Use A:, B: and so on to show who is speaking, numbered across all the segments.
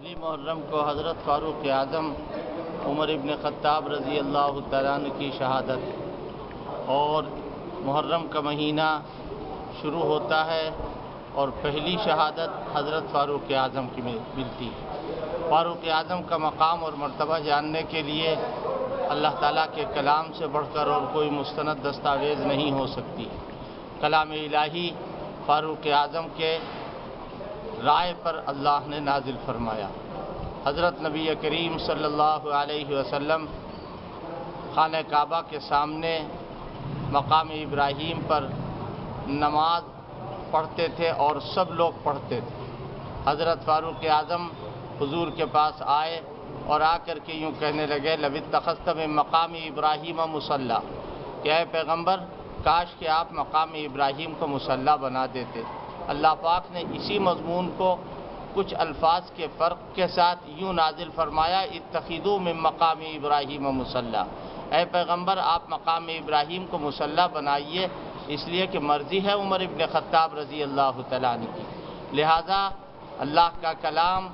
A: پہلی محرم کو حضرت فاروق اعظم عمر ابن خطاب رضی اللہ تعالیٰ عنہ کی شہادت، اور محرم کا مہینہ شروع ہوتا ہے اور پہلی شہادت حضرت فاروق اعظم کی ملتی ہے۔ فاروق اعظم کا مقام اور مرتبہ جاننے کے لیے اللہ تعالیٰ کے کلام سے بڑھ کر اور کوئی مستند دستاویز نہیں ہو سکتی۔ کلام الہی فاروق اعظم کے رائے پر اللہ نے نازل فرمایا۔ حضرت نبی کریم صلی اللہ علیہ وسلم خانہ کعبہ کے سامنے مقام ابراہیم پر نماز پڑھتے تھے اور سب لوگ پڑھتے تھے۔ حضرت فاروق اعظم حضور کے پاس آئے اور آ کر کے یوں کہنے لگے، لَوِ اتَّخَذْتَ مِن مقام ابراہیم مصلی، کہ اے پیغمبر کاش کہ آپ مقام ابراہیم کو مصلی بنا دیتے۔ اللہ پاک نے اسی مضمون کو کچھ الفاظ کے فرق کے ساتھ یوں نازل فرمایا، اتخذوا من مقام ابراہیم مصلی، اے پیغمبر آپ مقام ابراہیم کو مصلی بنائیے، اس لیے کہ مرضی ہے عمر ابن خطاب رضی اللہ تعالیٰ عنہ کی۔ لہذا اللہ کا کلام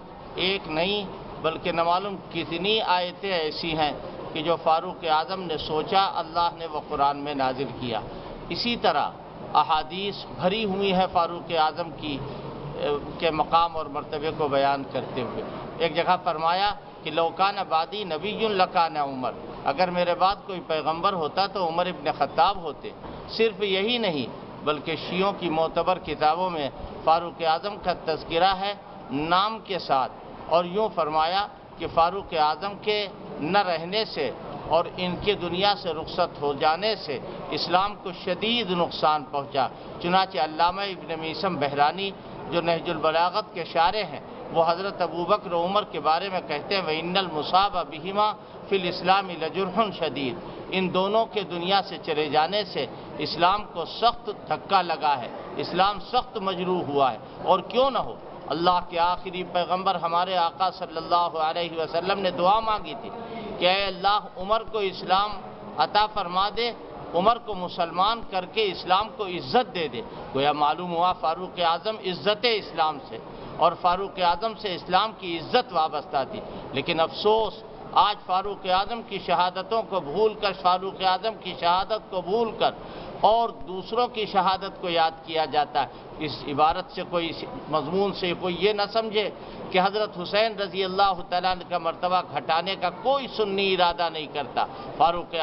A: ایک نہیں بلکہ نہ معلوم کتنی آیتیں ایسی ہیں کہ جو فاروق اعظم نے سوچا اللہ نے وہ قرآن میں نازل کیا۔ اسی طرح احادیث بھری ہوئی ہے فاروق اعظم کے مقام اور مرتبے کو بیان کرتے ہوئے۔ ایک جگہ فرمایا کہ لو کان بعدی نبی لکان عمر، اگر میرے بعد کوئی پیغمبر ہوتا تو عمر ابن خطاب ہوتے۔ صرف یہی نہیں بلکہ شیعوں کی معتبر کتابوں میں فاروق اعظم کا تذکرہ ہے نام کے ساتھ، اور یوں فرمایا کہ فاروق اعظم کے نہ رہنے سے اور ان کے دنیا سے رخصت ہو جانے سے اسلام کو شدید نقصان پہنچا۔ چنانچہ علامہ ابن میثم بحرانی جو نہج البلاغت کے شارح ہیں، وہ حضرت ابوبکر و عمر کے بارے میں کہتے ہیں وَإِنَّ الْمُصَابَ بِهِمَا فِي الْإِسْلَامِ لَجُرْحٌ شَدِيدٌ، ان دونوں کے دنیا سے چلے جانے سے اسلام کو سخت دھکا لگا ہے، اسلام سخت مجروح ہوا ہے۔ اور کیوں نہ ہو، اللہ کے آخری پیغمبر ہمارے آقا صلی اللہ علیہ وسلم نے دعا مانگی تھی کہ اے اللہ عمر کو اسلام عطا فرما دے، عمر کو مسلمان کر کے اسلام کو عزت دے دے۔ گویا معلوم ہوا فاروق اعظم عزت اسلام سے، اور فاروق اعظم سے اسلام کی عزت وابستہ تھی۔ لیکن افسوس آج فاروق اعظم کی شہادتوں کو بھول کر، فاروق اعظم کی شہادت کو بھول کر اور دوسروں کی شہادت کو یاد کیا جاتا ہے۔ اس عبارت سے کوئی مضمون سے کوئی یہ نہ سمجھے کہ حضرت حسین رضی اللہ تعالیٰ عنہ کا مرتبہ گھٹانے کا کوئی سنی ارادہ نہیں کرتا۔ فاروق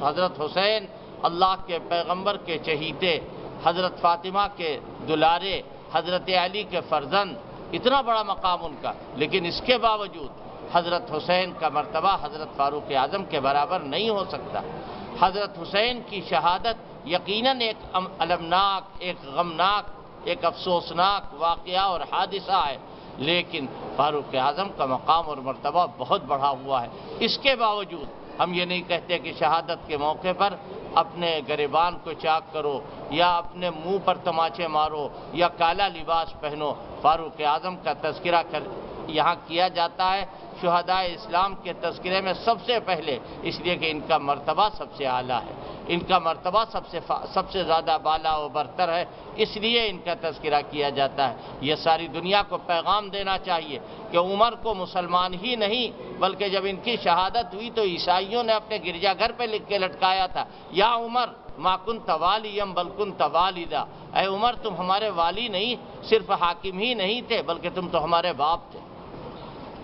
A: حضرت حسین اللہ کے پیغمبر کے چہیتے، حضرت فاطمہ کے دلارے، حضرت علی کے فرزند، اتنا بڑا مقام ان کا، لیکن اس کے باوجود حضرت حسین کا مرتبہ حضرت فاروق اعظم کے برابر نہیں ہو سکتا۔ حضرت حسین کی شہادت یقیناً ایک المناک، ایک غمناک، ایک افسوسناک واقعہ اور حادثہ ہے، لیکن فاروق اعظم کا مقام اور مرتبہ بہت بڑھا ہوا ہے۔ اس کے باوجود ہم یہ نہیں کہتے کہ شہادت کے موقع پر اپنے گریبان کو چاک کرو یا اپنے منہ پر تماچے مارو یا کالا لباس پہنو۔ فاروق اعظم کا تذکرہ یہاں کیا جاتا ہے شہداء اسلام کے تذکرے میں سب سے پہلے، اس لیے کہ ان کا مرتبہ سب سے اعلیٰ ہے، ان کا مرتبہ سب سے زیادہ بالا و برتر ہے، اس لیے ان کا تذکرہ کیا جاتا ہے۔ یہ ساری دنیا کو پیغام دینا چاہیے کہ عمر کو مسلمان ہی نہیں بلکہ جب ان کی شہادت ہوئی تو عیسائیوں نے اپنے گرجا گھر پہ لکھ کے لٹکایا تھا، یا عمر ما کنت والیم بل کنت والدا، اے عمر تم ہمارے والی نہیں، صرف حاکم ہی نہیں تھے بلکہ تم تو ہمارے باپ تھے۔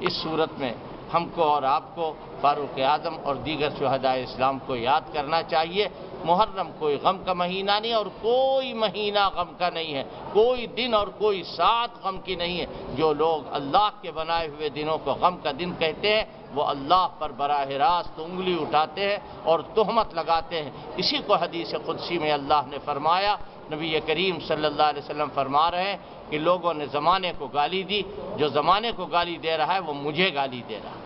A: اس صورت میں ہم کو اور آپ کو فاروق اعظم اور دیگر شہداء اسلام کو یاد کرنا چاہیے۔ محرم کوئی غم کا مہینہ نہیں اور کوئی مہینہ غم کا نہیں ہے، کوئی دن اور کوئی ساعت غم کی نہیں ہے۔ جو لوگ اللہ کے بنائے ہوئے دنوں کو غم کا دن کہتے ہیں وہ اللہ پر براہ راست انگلی اٹھاتے ہیں اور تہمت لگاتے ہیں۔ اسی کو حدیث قدسی میں اللہ نے فرمایا، نبی کریم صلی اللہ علیہ وسلم فرما رہے ہیں کہ لوگوں نے زمانے کو گالی دی، جو زمانے کو گالی دے رہا ہے وہ مجھے گالی دے رہا ہے۔